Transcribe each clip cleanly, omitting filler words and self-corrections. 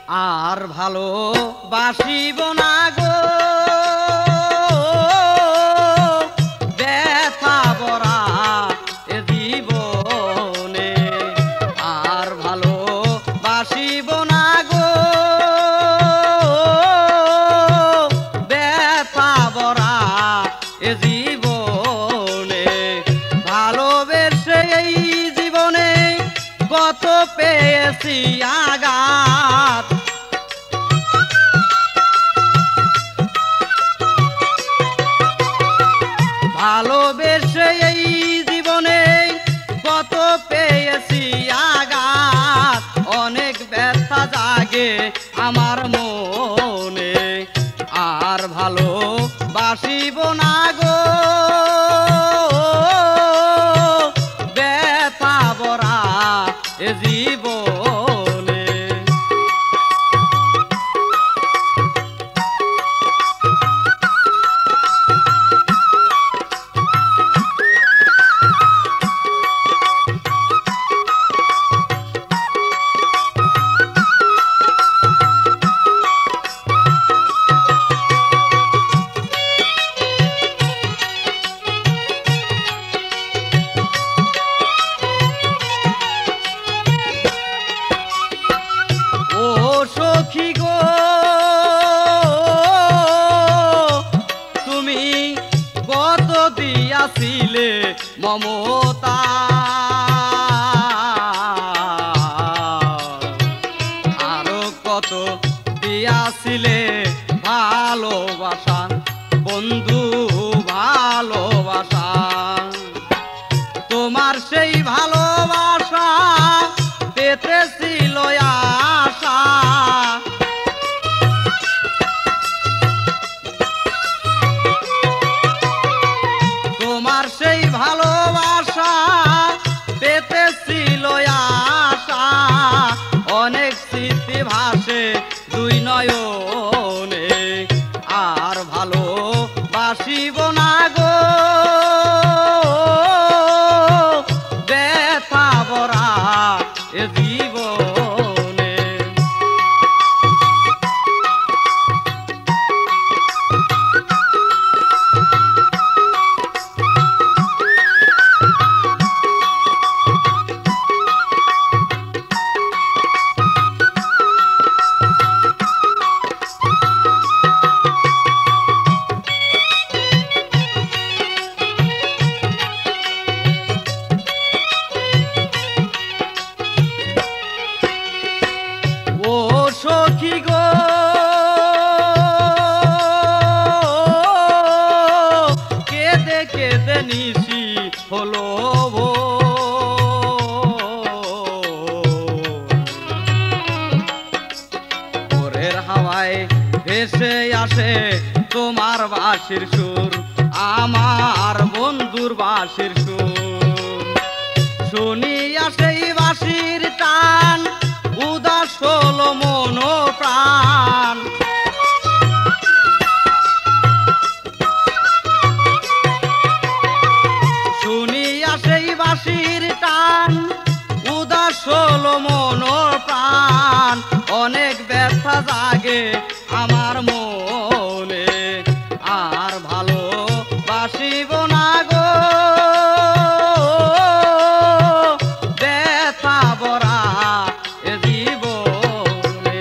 আর ভালো বাসিব না গো ব্যথা ভরা এ জীবনে আর ভালো বাসিব না গো ব্যথা ভরা এ জীবনে ভালোবেসে এই জীবনে কত পেয়েছি আঘাত ভালোবেসে এই জীবনে কত পেয়েছি আঘাত অনেক ব্যথা জাগে আমার মনে আর ভালো বাসিব না গো ব্যথা ভরা এ জীবনে সখী গো তুমি কত দিয়াছিলে মমতা আরো কত দিয়াছিলে ভালোবাসা বন্ধু ভালোবাসা তোমার সেই ভালোবাসা পেতেছিল আশা তোমার সেই ভালোবাসা পেতেছিল আশা অনেক স্মৃতি ভাসে দুই নয়নে আর ভালো বাসিব না গো ব্যথা ভরা এ জীবনে সখী গো কেঁদে কেঁদে নিশি হলো ভোরের হাওয়ায় ভেসে আসে তোমার বাঁশির সুর আমার বন্ধুর বাঁশির সুর শুনিয়া সেই বাঁশির টান উদাস হলো মন প্রাণ শুনিয়া সেই বাঁশির টান উদাস হলো মন প্রাণ অনেক ব্যথা জাগে আমার মনে আর ভালো বাসিব না গো ব্যথা ভরা এ জীবনে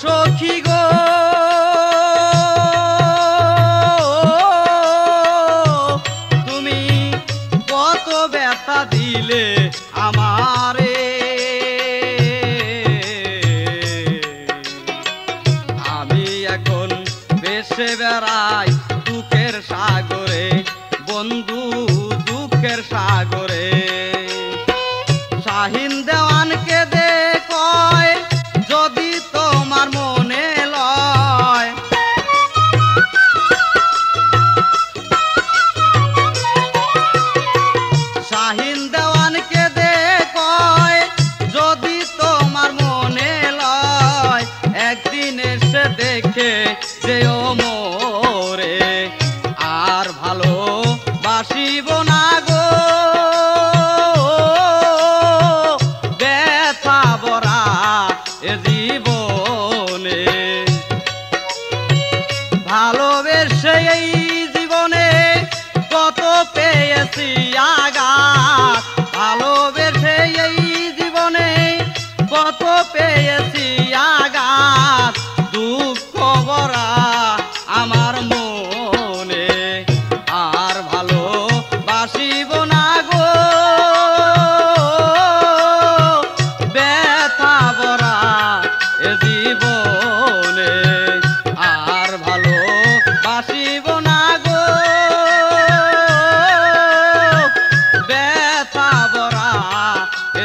সখী গো তুমি কত ব্যথা দিলে আমারে আমি এখন ভেসে বেড়াই দুঃখের সাগরে বন্ধু দুঃখের সাগরে শাহিন দেওয়ানকে দে কয় যদি তো রেখে যেও মোরে আর ভালো বাসিব না গো ব্যথা ভরা এ জীবনে ভালোবেসে এই জীবনে কত পেয়েছি আঘাত ভালোবেসে এই জীবনে কত পেয়েছি আঘাত দুঃখ ভরা আমার মনে আর ভালো বাসিব না গো ব্যথা ভরা এ জীবনে আর ভালো বাসিব না গো ব্যথা ভরা এ